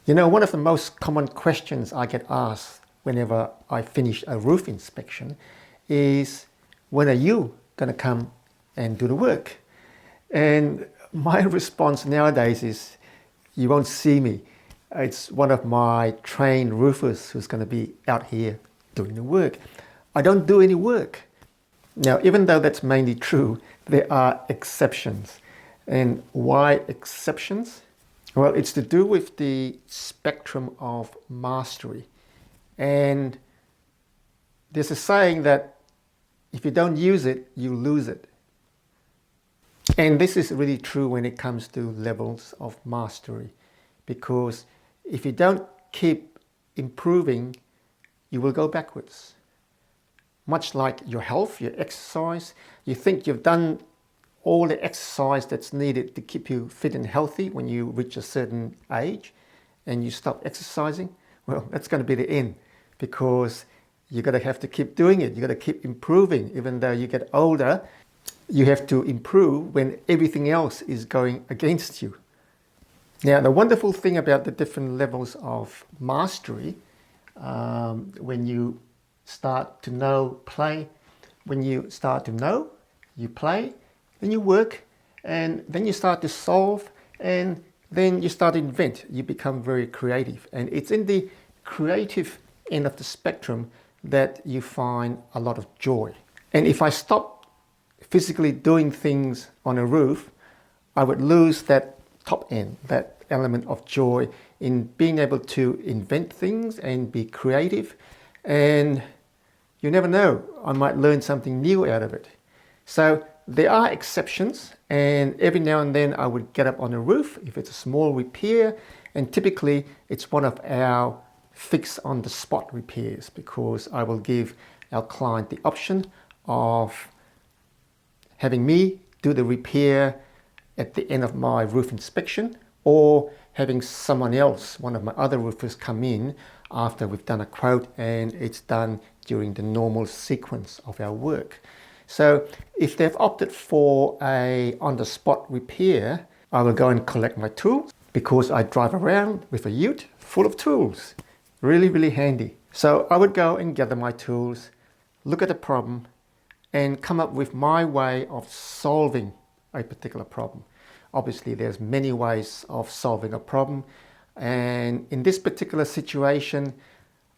You know, one of the most common questions I get asked whenever I finish a roof inspection is, when are you going to come and do the work? And my response nowadays is, you won't see me. It's one of my trained roofers who's going to be out here doing the work. I don't do any work. Now, even though that's mainly true, there are exceptions. And why exceptions? Well, it's to do with the spectrum of mastery. And there's a saying that if you don't use it, you lose it. And this is really true when it comes to levels of mastery, because if you don't keep improving, you will go backwards. Much like your health, your exercise, you think you've done all the exercise that's needed to keep you fit and healthy when you reach a certain age and you stop exercising. Well, that's going to be the end, because you're going to have to keep doing it. You've got to keep improving. Even though you get older, you have to improve when everything else is going against you. Now, the wonderful thing about the different levels of mastery, when you start to know, play, when you start to know, you play, then you work, and then you start to solve, and then you start to invent. You become very creative. And it's in the creative end of the spectrum that you find a lot of joy. And if I stop physically doing things on a roof, I would lose that top end, that element of joy in being able to invent things and be creative. And you never know, I might learn something new out of it. So there are exceptions, and every now and then I would get up on a roof if it's a small repair, and typically it's one of our fix on the spot repairs, because I will give our client the option of having me do the repair at the end of my roof inspection, or having someone else, one of my other roofers, come in after we've done a quote and it's done during the normal sequence of our work. So if they've opted for a on-the-spot repair, I will go and collect my tools, because I drive around with a ute full of tools. Really, really handy. So I would go and gather my tools, look at the problem, and come up with my way of solving a particular problem. Obviously, there's many ways of solving a problem. And in this particular situation,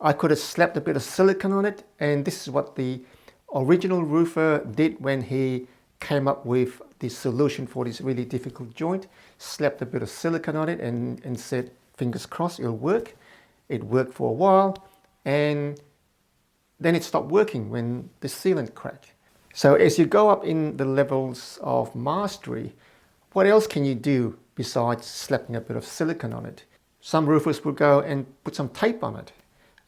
I could have slapped a bit of silicone on it, and this is what the original roofer did when he came up with the solution for this really difficult joint. Slapped a bit of silicone on it and said, fingers crossed, it'll work. It worked for a while, and then it stopped working when the sealant cracked. So as you go up in the levels of mastery, what else can you do besides slapping a bit of silicone on it? Some roofers will go and put some tape on it,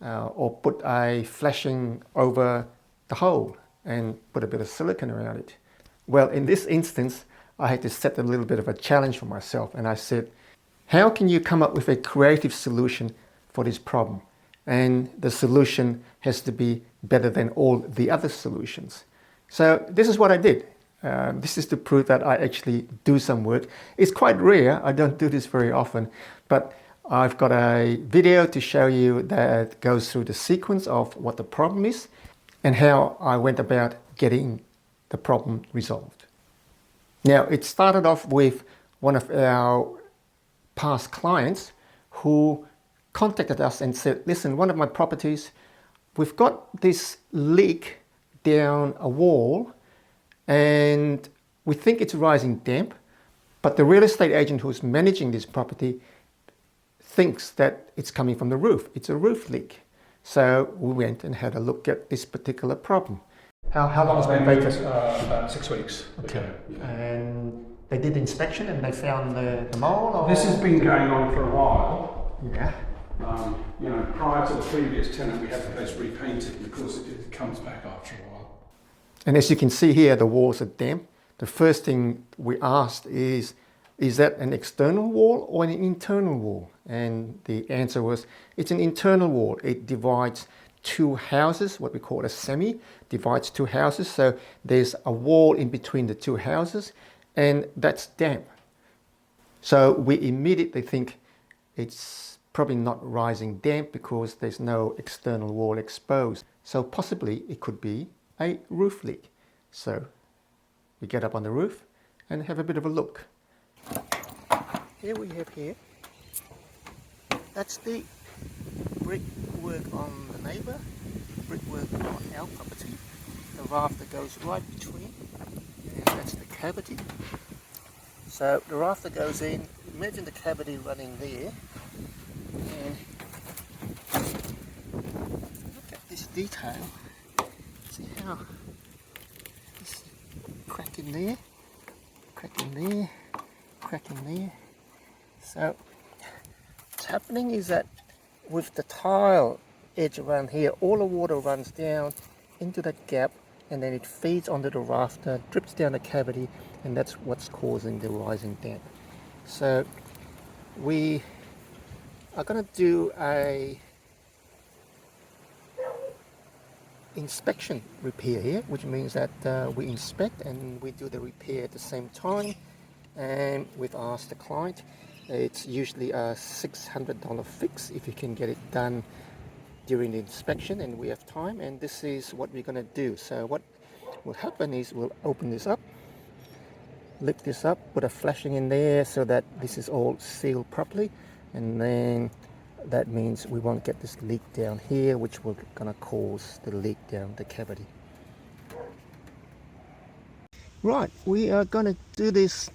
or put a flashing over the hole and put a bit of silicone around it. Well, in this instance, I had to set a little bit of a challenge for myself, and I said, how can you come up with a creative solution for this problem? And the solution has to be better than all the other solutions. So this is what I did. This is to prove that I actually do some work. It's quite rare, I don't do this very often, but I've got a video to show you that goes through the sequence of what the problem is and how I went about getting the problem resolved. Now, it started off with one of our past clients who contacted us and said, listen, one of my properties, we've got this leak down a wall and we think it's rising damp, but the real estate agent who's managing this property thinks that it's coming from the roof. It's a roof leak. So we went and had a look at this particular problem. How long has it been vacant? About 6 weeks. Okay. And they did the inspection and they found the mold? Or? This has been going on for a while. Yeah. Prior to the previous tenant, we had the place repainted because it comes back after a while. And as you can see here, the walls are damp. The first thing we asked is that an external wall or an internal wall? And the answer was, it's an internal wall. It divides two houses, what we call a semi, divides two houses. So there's a wall in between the two houses, and that's damp. So we immediately think it's probably not rising damp because there's no external wall exposed. So possibly it could be a roof leak. So we get up on the roof and have a bit of a look. Here we have that's the brickwork on the neighbour, brickwork on our property. The rafter goes right between, and that's the cavity. So the rafter goes in, imagine the cavity running there, and look at this detail. See how this crack in there, crack in there, crack in there. So what's happening is that with the tile edge around here, all the water runs down into that gap, and then it feeds onto the rafter, drips down the cavity, and that's what's causing the rising damp. So we are going to do a inspection repair here, which means that we inspect and we do the repair at the same time. And we've asked the client, it's usually a $600 fix if you can get it done during the inspection and we have time, and this is what we're going to do. So what will happen is we'll open this up, lift this up, put a flashing in there so that this is all sealed properly, and then that means we won't get this leak down here, which will gonna cause the leak down the cavity. Right, we are gonna do this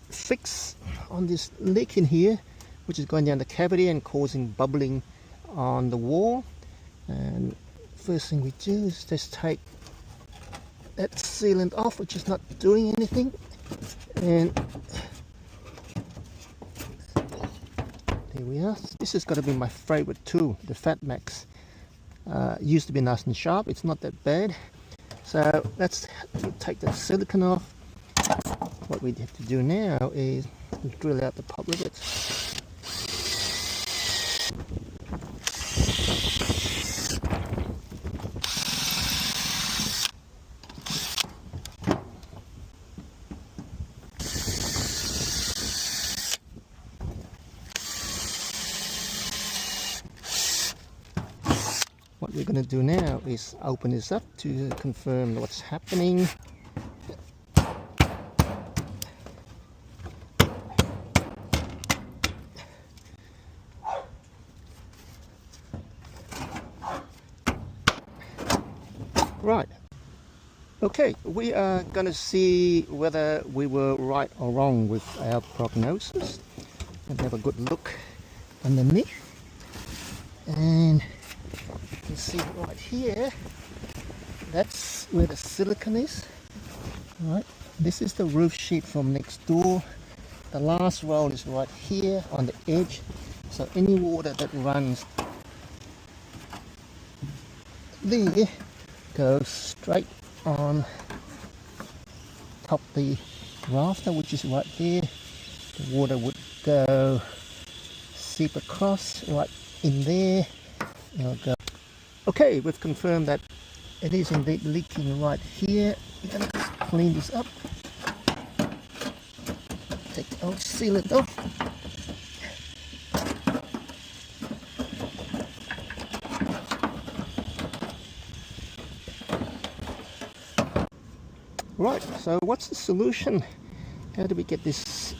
fix on this leak in here, which is going down the cavity and causing bubbling on the wall. And first thing we do is just take that sealant off, which is not doing anything, and there we are. This is going to be my favorite tool, the Fat Max. Used to be nice and sharp, it's not that bad. So let's take the silicone off. What we have to do now is drill out the pop rivets. What we're going to do now is open this up to confirm what's happening. Right, okay, we are going to see whether we were right or wrong with our prognosis and have a good look underneath. And you can see right here, that's where the silicone is. Right, this is the roof sheet from next door. The last roll is right here on the edge, so any water that runs there goes straight on top the rafter, which is right there. The water would go seep across right in there. It'll go. Okay, we've confirmed that it is indeed leaking right here. We're going to just clean this up. Take the old sealant off. Right, so what's the solution? How do we get this?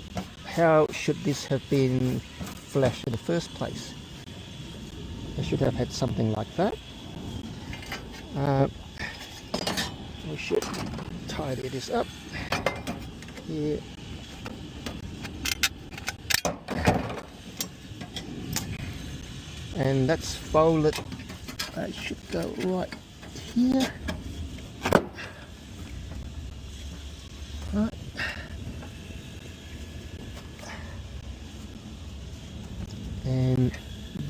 How should this have been flashed in the first place? I should have had something like that. We should tidy this up here. And that's folded. That should go right here. Right. And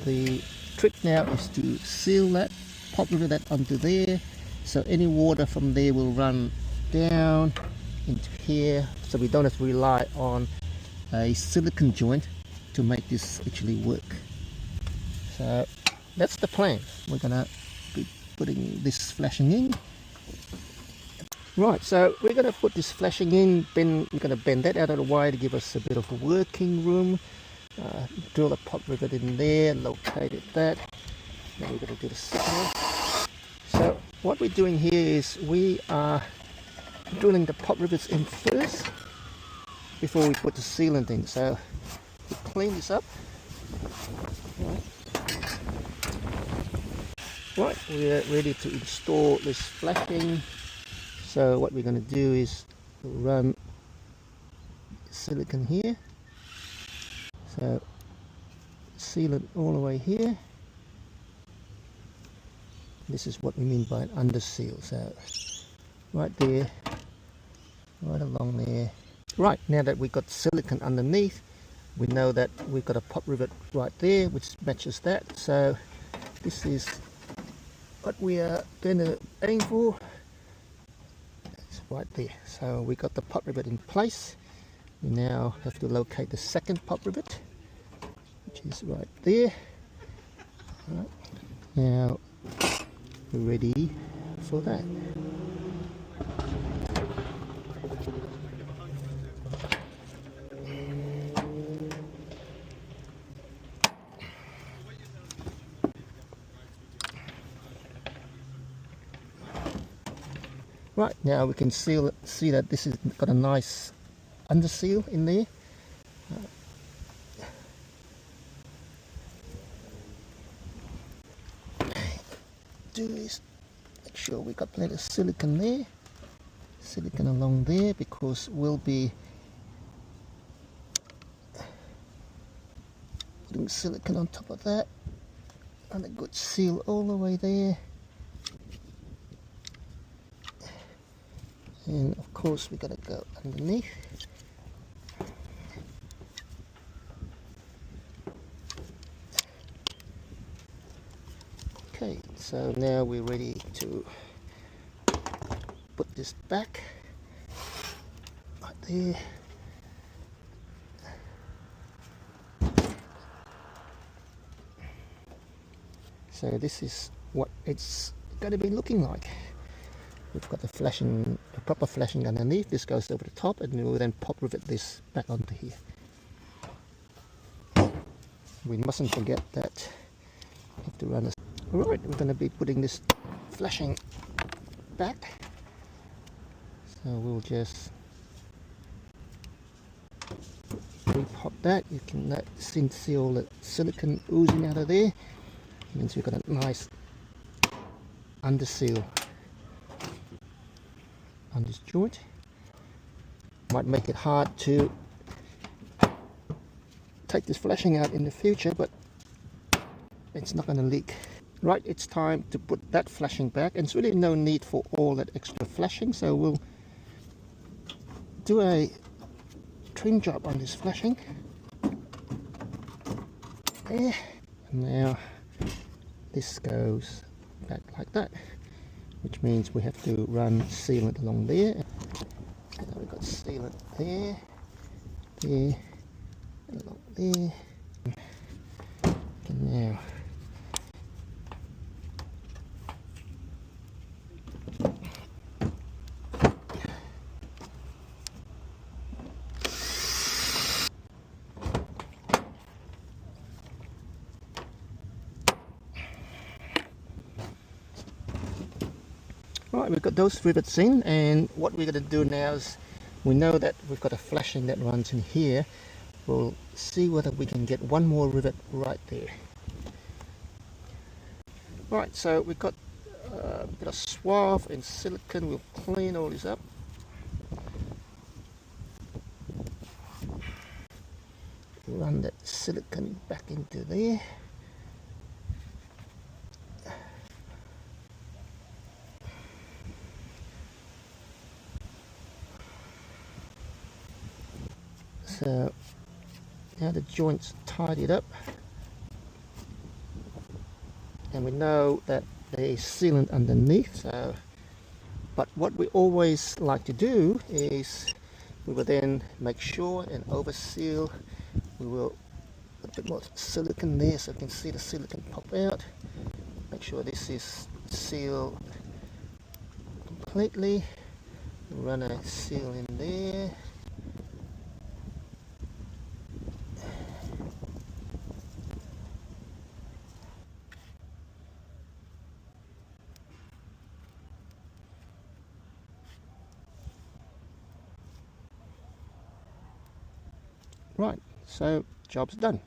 the trick now is to seal that, pop that onto there, so any water from there will run down into here, so we don't have to rely on a silicone joint to make this actually work. So that's the plan. We're gonna be putting this flashing in. Right, so we're gonna put this flashing in, we're gonna bend that out of the way to give us a bit of a working room. drill a pot rivet in there, located that. Now we're going to do the second one. So what we're doing here is we are drilling the pot rivets in first before we put the sealant in. So we clean this up. Right, we're ready to install this flashing. So what we're going to do is run silicone here. So sealant all the way here. This is what we mean by an under seal. So right there, right along there. Right, now that we've got silicone underneath, we know that we've got a pot rivet right there which matches that. So this is what we are going to aim for. It's right there. So we got the pot rivet in place. We now have to locate the second pot rivet, which is right there. Right. Now we're ready for that. Right, now we can see that this has got a nice under seal in there. Do is make sure we got plenty of silicone there, silicone along there, because we'll be putting silicone on top of that, and a good seal all the way there. And of course we gotta go underneath. Okay, so now we're ready to put this back right there. So this is what it's going to be looking like. We've got the proper flashing underneath. This goes over the top, and we'll then pop rivet this back onto here. We mustn't forget that we have to run this. Alright, we're going to be putting this flashing back. So we'll just re-pop that. You can see all the silicone oozing out of there. It means we've got a nice under seal on this joint. Might make it hard to take this flashing out in the future, but it's not going to leak. Right, it's time to put that flashing back, and it's really no need for all that extra flashing, so we'll do a trim job on this flashing there. And now this goes back like that, which means we have to run sealant along there. So now we've got sealant there, there, along there. And now right, we've got those rivets in, and what we're going to do now is, we know that we've got a flashing that runs in here. We'll see whether we can get one more rivet right there. Right, so we've got a bit of swath and silicone. We'll clean all this up. Run that silicone back into there. So now the joint's tidied up, and we know that there's sealant underneath. So, but what we always like to do is we will then make sure and over seal. We will put a bit more silicone there so you can see the silicone pop out. Make sure this is sealed completely. Run a seal in there. Right, so job's done.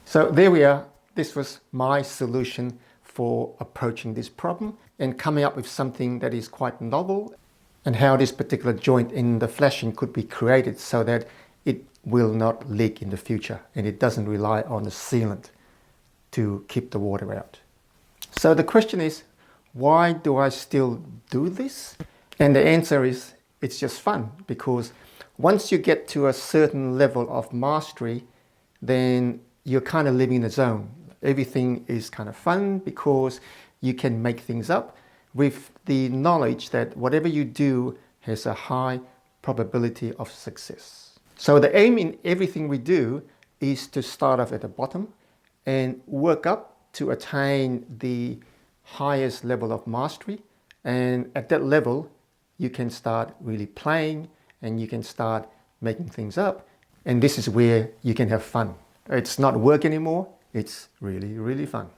So there we are. This was my solution for approaching this problem and coming up with something that is quite novel, and how this particular joint in the flashing could be created so that it will not leak in the future and it doesn't rely on the sealant to keep the water out. So the question is, why do I still do this? And the answer is, it's just fun, because once you get to a certain level of mastery, then you're kind of living in the zone. Everything is kind of fun because you can make things up with the knowledge that whatever you do has a high probability of success. So the aim in everything we do is to start off at the bottom and work up to attain the highest level of mastery. And at that level, you can start really playing and you can start making things up. And this is where you can have fun. It's not work anymore. It's really, really fun.